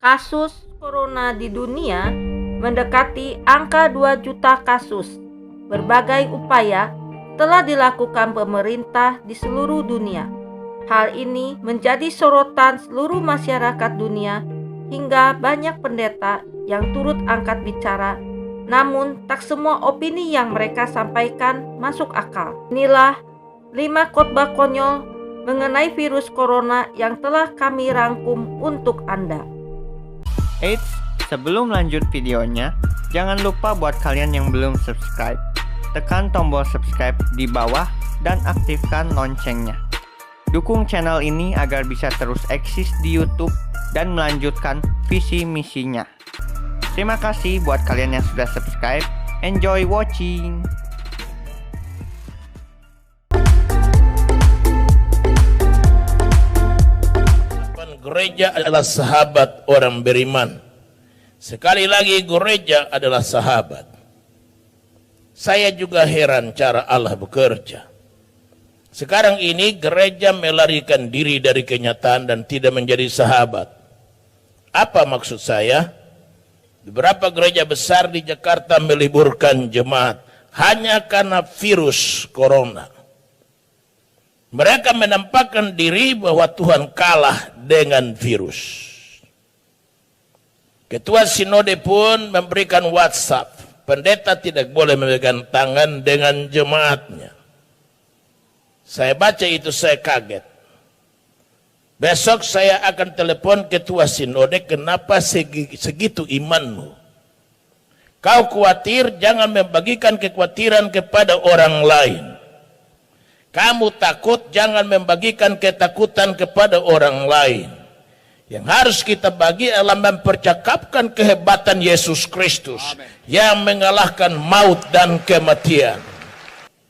Kasus corona di dunia mendekati angka 2 juta kasus. Berbagai upaya telah dilakukan pemerintah di seluruh dunia. Hal ini menjadi sorotan seluruh masyarakat dunia hingga banyak pendeta yang turut angkat bicara. Namun tak semua opini yang mereka sampaikan masuk akal. Inilah 5 khotbah konyol mengenai virus corona yang telah kami rangkum untuk Anda. Eits, sebelum lanjut videonya, jangan lupa buat kalian yang belum subscribe, tekan tombol subscribe di bawah dan aktifkan loncengnya. Dukung channel ini agar bisa terus eksis di YouTube dan melanjutkan visi misinya. Terima kasih buat kalian yang sudah subscribe. Enjoy watching. Gereja adalah sahabat orang beriman. Sekali lagi, gereja adalah sahabat. Saya juga heran cara Allah bekerja. Sekarang ini gereja melarikan diri dari kenyataan dan tidak menjadi sahabat. Apa maksud saya? Beberapa gereja besar di Jakarta meliburkan jemaat hanya karena virus corona. Mereka menampakkan diri bahwa Tuhan kalah dengan virus. Ketua Sinode pun memberikan WhatsApp. Pendeta tidak boleh memegang tangan dengan jemaatnya. Saya baca itu, saya kaget. Besok saya akan telepon Ketua Sinode, kenapa segitu imanmu? Kau khawatir, jangan membagikan kekhawatiran kepada orang lain. Kamu takut, jangan membagikan ketakutan kepada orang lain. Yang harus kita bagi adalah mempercakapkan kehebatan Yesus Kristus yang mengalahkan maut dan kematian.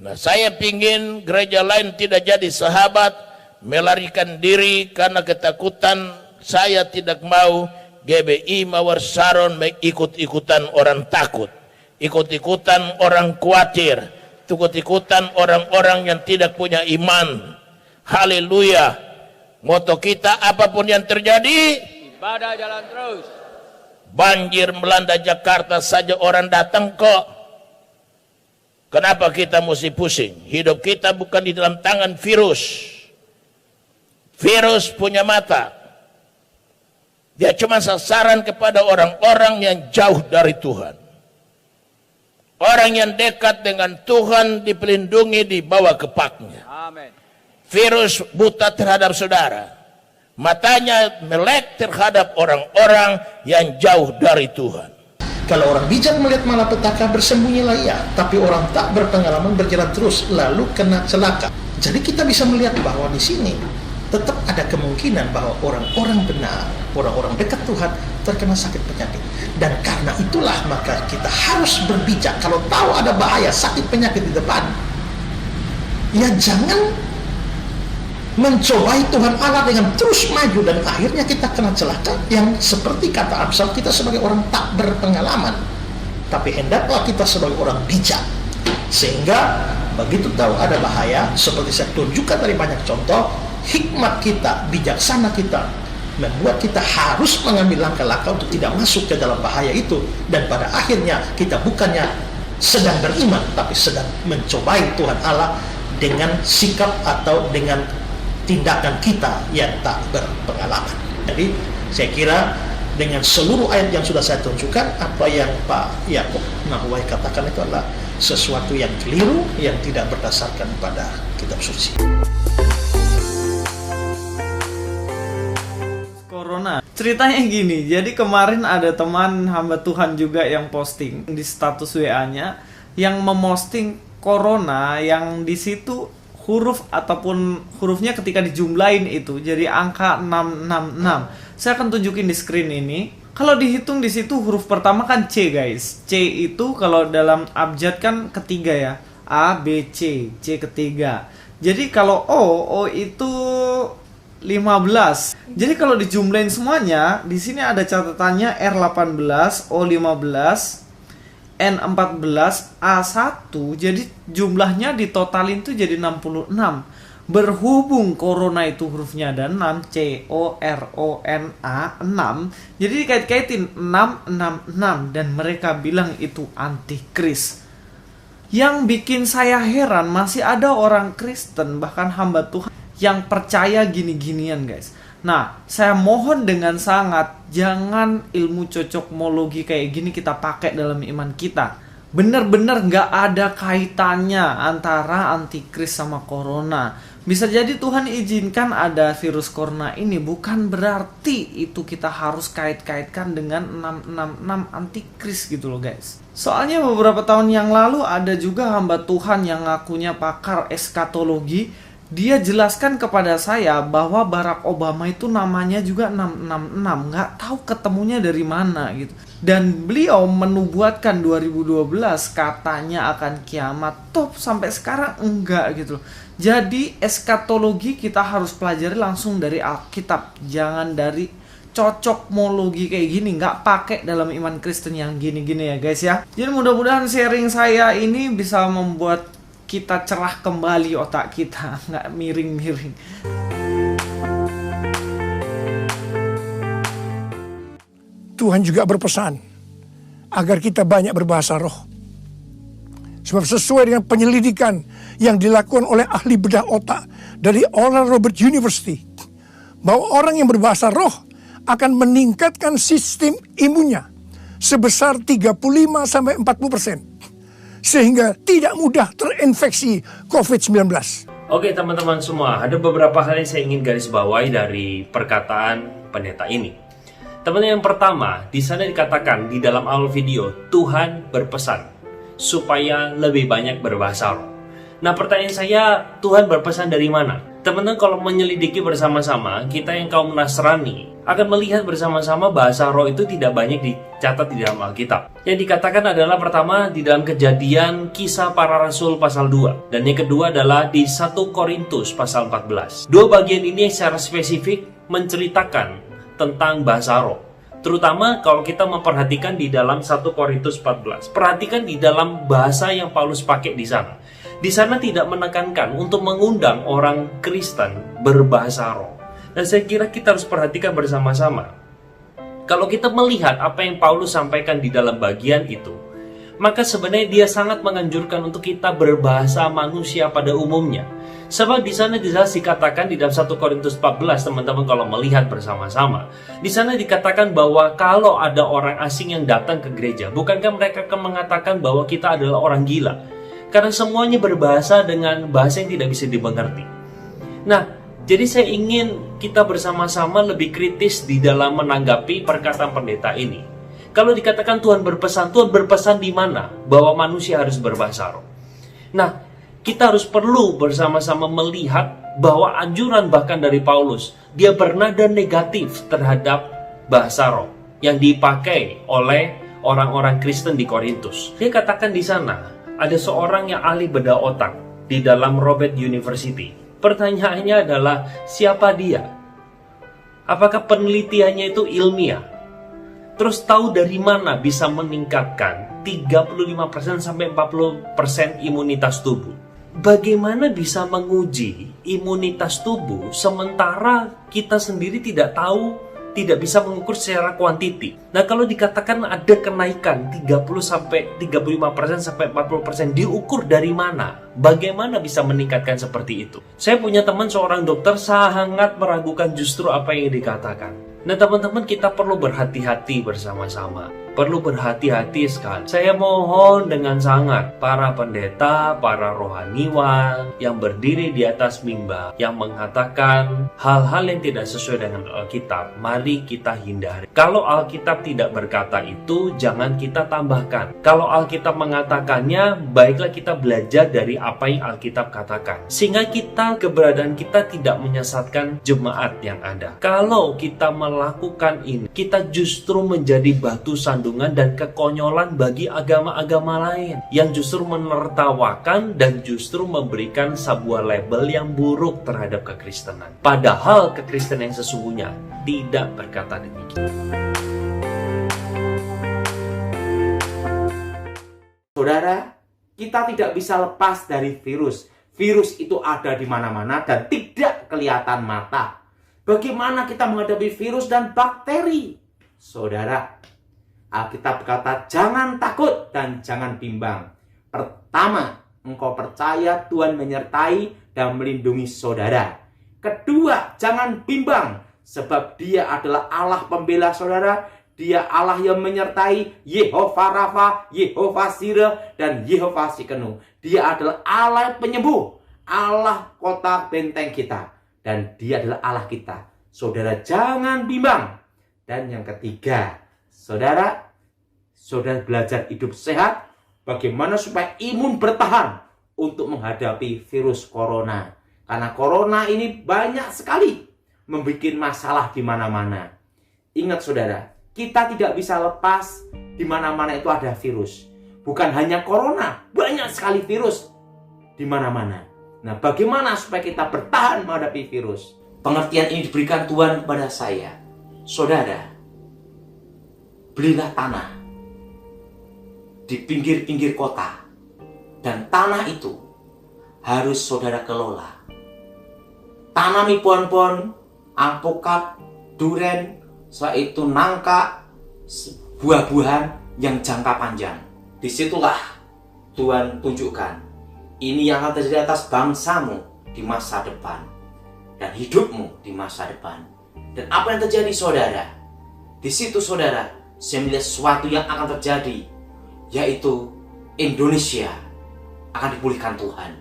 Nah, saya ingin gereja lain tidak jadi sahabat, melarikan diri karena ketakutan. Saya tidak mau GBI Mawar Saron ikut-ikutan orang takut, ikut-ikutan orang khawatir, ikut-ikutan orang-orang yang tidak punya iman. Haleluya. Moto kita, apapun yang terjadi, ibadah jalan terus. Banjir melanda Jakarta saja orang datang kok. Kenapa kita mesti pusing? Hidup kita bukan di dalam tangan virus. Virus punya mata. Dia cuma sasaran kepada orang-orang yang jauh dari Tuhan. Orang yang dekat dengan Tuhan dipelindungi di bawah kepaknya. Amin. Virus buta terhadap saudara. Matanya melek terhadap orang-orang yang jauh dari Tuhan. Kalau orang bijak melihat malapetaka, bersembunyilah ia. Tapi orang tak berpengalaman berjalan terus, lalu kena celaka. Jadi kita bisa melihat bahwa di sini tetap ada kemungkinan bahwa orang-orang benar, orang-orang dekat Tuhan terkena sakit penyakit. Dan karena itulah maka kita harus berbijak. Kalau tahu ada bahaya sakit penyakit di depan, ya jangan mencobai Tuhan Allah dengan terus maju dan akhirnya kita kena celaka yang seperti kata Amsal, kita sebagai orang tak berpengalaman. Tapi hendaklah kita sebagai orang bijak, sehingga begitu tahu ada bahaya, seperti saya tunjukkan dari banyak contoh, hikmat kita, bijaksana kita membuat kita harus mengambil langkah-langkah untuk tidak masuk ke dalam bahaya itu. Dan pada akhirnya kita bukannya sedang beriman, tapi sedang mencobai Tuhan Allah dengan sikap atau dengan tindakan kita yang tak berpengalaman. Jadi saya kira dengan seluruh ayat yang sudah saya tunjukkan, apa yang Pak Yakob Nahuai katakan itu adalah sesuatu yang keliru, yang tidak berdasarkan pada kitab suci. Corona. Ceritanya gini, jadi kemarin ada teman hamba Tuhan juga yang posting di status WA-nya yang memosting corona yang di situ huruf ataupun hurufnya ketika dijumlahin itu jadi angka 666. Saya akan tunjukin di screen ini. Kalau dihitung di situ huruf pertama kan C, guys. C itu kalau dalam abjad kan ketiga ya. A, B, C. C ketiga. Jadi kalau O itu 15. Jadi kalau dijumlahin semuanya, di sini ada catatannya R18, O15, N14, A1. Jadi jumlahnya ditotalin tuh jadi 66. Berhubung corona itu hurufnya ada 6, C-O-R-O-N-A, 6, jadi dikait-kaitin 666 dan mereka bilang itu antikris. Yang bikin saya heran, masih ada orang Kristen, bahkan hamba Tuhan yang percaya gini-ginian guys. Nah, saya mohon dengan sangat, jangan ilmu cocokmologi kayak gini kita pakai dalam iman kita. Bener-bener gak ada kaitannya antara antikris sama corona. Bisa jadi Tuhan izinkan ada virus corona ini, bukan berarti itu kita harus kait-kaitkan dengan 666 antikris gitu loh guys. Soalnya beberapa tahun yang lalu ada juga hamba Tuhan yang ngakunya pakar eskatologi. Dia jelaskan kepada saya bahwa Barack Obama itu namanya juga 666, nggak tahu ketemunya dari mana gitu. Dan beliau menubuatkan 2012 katanya akan kiamat, top sampai sekarang enggak gitu. Jadi eskatologi kita harus pelajari langsung dari Alkitab, jangan dari cocokmologi kayak gini, nggak pakai dalam iman Kristen yang gini-gini ya guys ya. Jadi mudah-mudahan sharing saya ini bisa membuat kita cerah kembali otak kita, nggak miring-miring. Tuhan juga berpesan agar kita banyak berbahasa roh. Sebab sesuai dengan penyelidikan yang dilakukan oleh ahli bedah otak dari Oral Roberts University, bahwa orang yang berbahasa roh akan meningkatkan sistem imunnya sebesar 35-40%. Sehingga tidak mudah terinfeksi COVID-19. Oke teman-teman semua, ada beberapa hal yang saya ingin garis bawahi dari perkataan pendeta ini. Teman-teman, yang pertama, di sana dikatakan di dalam awal video, Tuhan berpesan supaya lebih banyak berbahasa roh. Nah, pertanyaan saya, Tuhan berpesan dari mana? Teman-teman, kalau menyelidiki bersama-sama, kita yang kaum Nasrani akan melihat bersama-sama bahasa roh itu tidak banyak dicatat di dalam Alkitab. Yang dikatakan adalah pertama di dalam Kejadian Kisah Para Rasul pasal 2, dan yang kedua adalah di 1 Korintus pasal 14. Dua bagian ini secara spesifik menceritakan tentang bahasa roh. Terutama kalau kita memperhatikan di dalam 1 Korintus 14. Perhatikan di dalam bahasa yang Paulus pakai di sana. Di sana tidak menekankan untuk mengundang orang Kristen berbahasa roh. Dan saya kira kita harus perhatikan bersama-sama. Kalau kita melihat apa yang Paulus sampaikan di dalam bagian itu, maka sebenarnya dia sangat menganjurkan untuk kita berbahasa manusia pada umumnya. Sebab di sana jelas dikatakan di dalam 1 Korintus 14, teman-teman kalau melihat bersama-sama, di sana dikatakan bahwa kalau ada orang asing yang datang ke gereja, bukankah mereka akan mengatakan bahwa kita adalah orang gila? Karena semuanya berbahasa dengan bahasa yang tidak bisa dimengerti. Nah, jadi saya ingin kita bersama-sama lebih kritis di dalam menanggapi perkataan pendeta ini. Kalau dikatakan Tuhan berpesan di mana? Bahwa manusia harus berbahasa roh. Nah, kita harus perlu bersama-sama melihat bahwa anjuran bahkan dari Paulus, dia bernada negatif terhadap bahasa roh yang dipakai oleh orang-orang Kristen di Korintus. Dia katakan di sana, ada seorang yang ahli bedah otak di dalam Robert University. Pertanyaannya adalah, siapa dia? Apakah penelitiannya itu ilmiah? Terus tahu dari mana bisa meningkatkan 35% sampai 40% imunitas tubuh? Bagaimana bisa menguji imunitas tubuh sementara kita sendiri tidak tahu, tidak bisa mengukur secara kuantiti. Nah, kalau dikatakan ada kenaikan 35% sampai 40%, diukur dari mana? Bagaimana bisa meningkatkan seperti itu? Saya punya teman seorang dokter sangat meragukan justru apa yang dikatakan. Nah, teman-teman, kita perlu berhati-hati bersama-sama. Perlu berhati-hati sekali. Saya mohon dengan sangat para pendeta, para rohaniwan yang berdiri di atas mimbar, yang mengatakan hal-hal yang tidak sesuai dengan Alkitab, mari kita hindari. Kalau Alkitab tidak berkata itu, jangan kita tambahkan. Kalau Alkitab mengatakannya, baiklah kita belajar dari apa yang Alkitab katakan. Sehingga keberadaan kita tidak menyesatkan jemaat yang ada. Kalau kita melakukan ini, kita justru menjadi batu sandungan dan kekonyolan bagi agama-agama lain yang justru menertawakan dan justru memberikan sebuah label yang buruk terhadap kekristenan. Padahal kekristenan yang sesungguhnya tidak berkata demikian. Saudara, kita tidak bisa lepas dari virus. Virus itu ada di mana-mana dan tidak kelihatan mata. Bagaimana kita menghadapi virus dan bakteri? Saudara, Alkitab berkata, jangan takut dan jangan bimbang. Pertama, engkau percaya Tuhan menyertai dan melindungi saudara. Kedua, jangan bimbang, sebab Dia adalah Allah pembela saudara. Dia Allah yang menyertai, Yehova Rafa, Yehova Sireh, dan Yehova Sikenu. Dia adalah Allah penyembuh, Allah kota benteng kita. Dan Dia adalah Allah kita. Saudara, jangan bimbang. Dan yang ketiga, saudara belajar hidup sehat. Bagaimana supaya imun bertahan untuk menghadapi virus corona. Karena corona ini banyak sekali membuat masalah di mana-mana. Ingat saudara, kita tidak bisa lepas di mana-mana itu ada virus. Bukan hanya corona, banyak sekali virus di mana-mana. Nah, bagaimana supaya kita bertahan menghadapi virus? Pengertian ini diberikan Tuhan kepada saya. Saudara, belilah tanah di pinggir-pinggir kota. Dan tanah itu harus saudara kelola. Tanami pohon-pohon alpukat, duren, setelah itu nangka, buah-buahan yang jangka panjang. Disitulah Tuhan tunjukkan, ini yang akan terjadi atas bangsamu di masa depan. Dan hidupmu di masa depan. Dan apa yang terjadi saudara? Di situ saudara, saya melihat sesuatu yang akan terjadi, yaitu Indonesia akan dipulihkan Tuhan.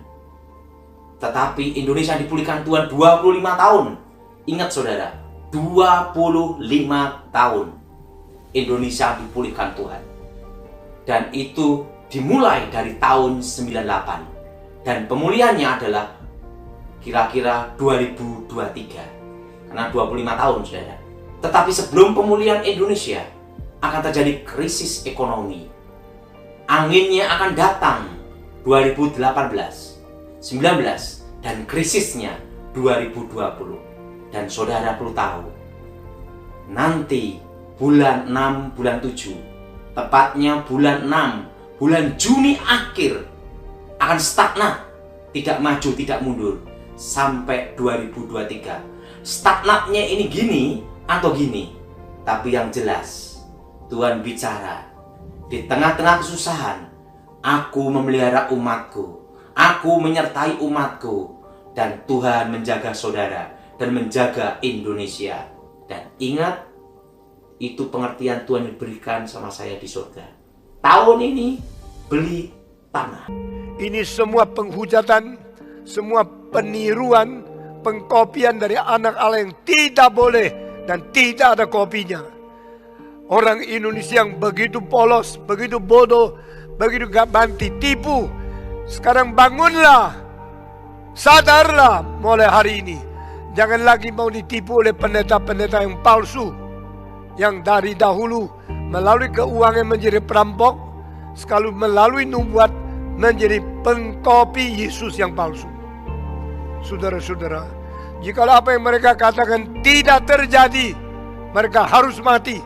Tetapi Indonesia dipulihkan Tuhan 25 tahun. Ingat saudara, 25 tahun Indonesia dipulihkan Tuhan. Dan itu dimulai dari tahun 98. Dan pemulihannya adalah kira-kira 2023. Karena 25 tahun saudara. Tetapi sebelum pemulihan Indonesia akan terjadi krisis ekonomi. Anginnya akan datang 2018, 19, dan krisisnya 2020. Dan saudara perlu tahu, nanti bulan 6, bulan 7, tepatnya bulan 6, bulan Juni akhir, akan stagnan, tidak maju, tidak mundur, sampai 2023. Stagnannya ini gini atau gini, tapi yang jelas, Tuhan bicara, di tengah-tengah kesusahan, aku memelihara umatku, aku menyertai umatku, dan Tuhan menjaga saudara, dan menjaga Indonesia. Dan ingat, itu pengertian Tuhan diberikan sama saya di surga. Tahun ini, beli tanah. Ini semua penghujatan, semua peniruan, pengkopian dari anak Allah yang tidak boleh dan tidak ada kopinya. Orang Indonesia yang begitu polos, begitu bodoh, begitu gabanti, tipu. Sekarang bangunlah, sadarlah mulai hari ini. Jangan lagi mau ditipu oleh pendeta-pendeta yang palsu, yang dari dahulu melalui keuangan menjadi perampok, sekali melalui nubuat menjadi pengkopi Yesus yang palsu. Saudara-saudara, jikalau apa yang mereka katakan tidak terjadi, mereka harus mati.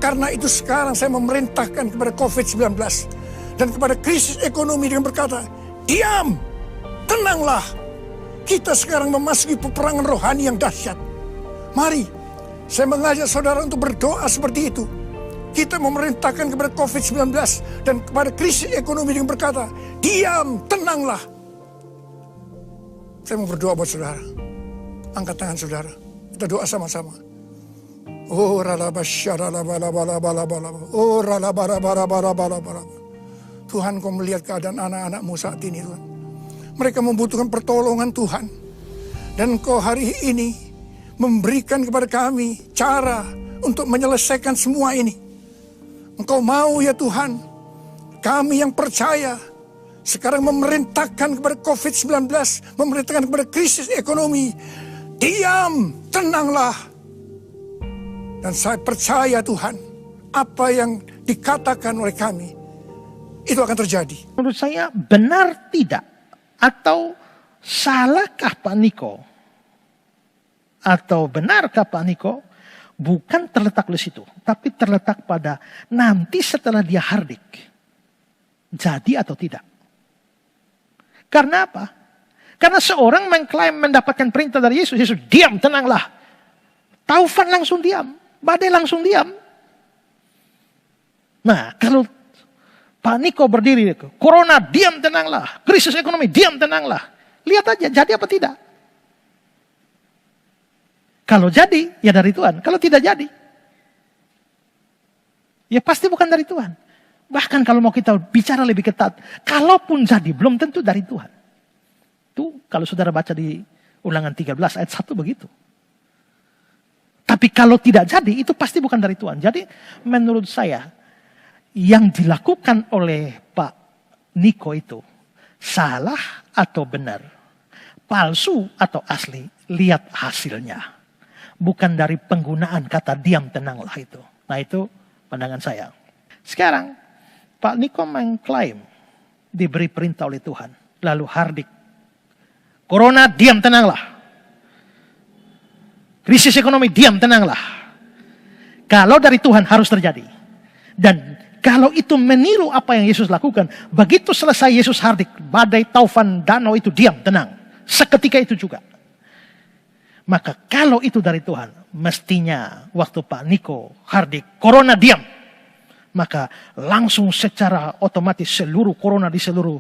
Karena itu sekarang saya memerintahkan kepada COVID-19 dan kepada krisis ekonomi dengan berkata, diam, tenanglah. Kita sekarang memasuki peperangan rohani yang dahsyat. Mari, saya mengajak saudara untuk berdoa seperti itu. Kita memerintahkan kepada COVID-19 dan kepada krisis ekonomi dengan berkata, diam, tenanglah. Saya mau berdoa buat saudara. Angkat tangan saudara. Kita doa sama-sama. Oh Tuhan, Kau melihat keadaan anak-anak-Mu saat ini, Tuhan. Mereka membutuhkan pertolongan Tuhan. Dan Kau hari ini memberikan kepada kami cara untuk menyelesaikan semua ini. Engkau mau ya Tuhan, kami yang percaya sekarang memerintahkan kepada COVID-19, memerintahkan kepada krisis ekonomi. Diam, tenanglah. Dan saya percaya Tuhan, apa yang dikatakan oleh kami, itu akan terjadi. Menurut saya benar tidak? Atau salahkah Pak Niko? Atau benarkah Pak Niko bukan terletak di situ, tapi terletak pada nanti setelah dia hardik, jadi atau tidak. Karena apa? Karena seorang mengklaim mendapatkan perintah dari Yesus, Yesus diam, tenanglah. Taufan langsung diam, badai langsung diam. Nah, kalau Pak Niko berdiri, corona diam, tenanglah. Krisis ekonomi diam, tenanglah. Lihat aja, jadi apa tidak? Kalau jadi, ya dari Tuhan. Kalau tidak jadi, ya pasti bukan dari Tuhan. Bahkan kalau mau kita bicara lebih ketat, kalaupun jadi, belum tentu dari Tuhan. Itu kalau saudara baca di Ulangan 13 ayat 1 begitu. Tapi kalau tidak jadi, itu pasti bukan dari Tuhan. Jadi menurut saya, yang dilakukan oleh Pak Niko itu salah atau benar, palsu atau asli, lihat hasilnya. Bukan dari penggunaan kata diam tenanglah itu. Nah itu pandangan saya. Sekarang Pak Niko mengklaim diberi perintah oleh Tuhan. Lalu hardik. Corona diam tenanglah. Krisis ekonomi diam tenanglah. Kalau dari Tuhan harus terjadi. Dan kalau itu meniru apa yang Yesus lakukan, begitu selesai Yesus hardik, badai, taufan, danau itu diam, tenang. Seketika itu juga. Maka kalau itu dari Tuhan, mestinya waktu Pak Niko hardik, corona diam. Maka langsung secara otomatis seluruh corona di seluruh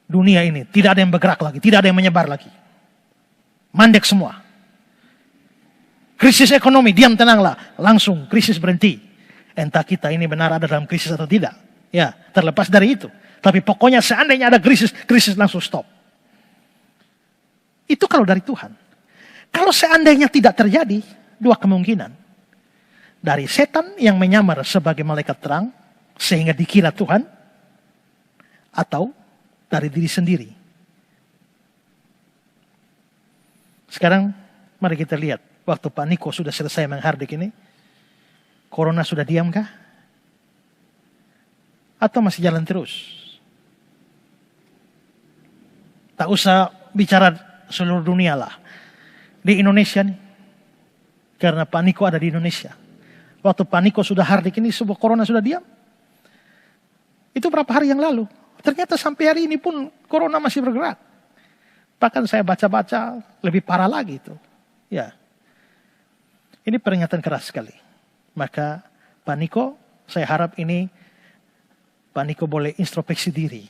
dunia ini tidak ada yang bergerak lagi, tidak ada yang menyebar lagi. Mandek semua. Krisis ekonomi, diam tenanglah, langsung krisis berhenti. Entah kita ini benar ada dalam krisis atau tidak. Ya, terlepas dari itu. Tapi pokoknya seandainya ada krisis, krisis langsung stop. Itu kalau dari Tuhan. Kalau seandainya tidak terjadi, dua kemungkinan. Dari setan yang menyamar sebagai malaikat terang, sehingga dikira Tuhan, atau dari diri sendiri. Sekarang, mari kita lihat. Waktu Pak Niko sudah selesai menghardik ini, corona sudah diam kah? Atau masih jalan terus? Tak usah bicara seluruh dunia lah. Di Indonesia nih. Karena Pak Niko ada di Indonesia. Waktu Pak Niko sudah hardik ini, sebuah corona sudah diam. Itu berapa hari yang lalu. Ternyata sampai hari ini pun corona masih bergerak. Bahkan saya baca-baca lebih parah lagi itu. Ya. Ini peringatan keras sekali. Maka Pak Niko, saya harap ini Pak Niko boleh introspeksi diri.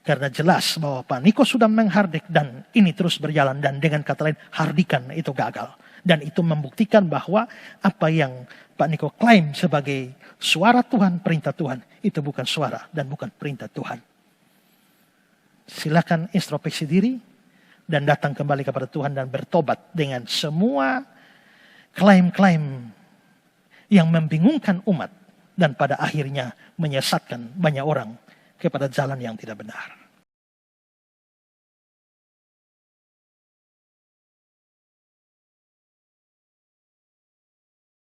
Karena jelas bahwa Pak Niko sudah menghardik dan ini terus berjalan. Dan dengan kata lain, hardikan itu gagal. Dan itu membuktikan bahwa apa yang Pak Niko klaim sebagai suara Tuhan, perintah Tuhan, itu bukan suara dan bukan perintah Tuhan. Silakan introspeksi diri dan datang kembali kepada Tuhan dan bertobat dengan semua klaim-klaim yang membingungkan umat dan pada akhirnya menyesatkan banyak orang kepada jalan yang tidak benar.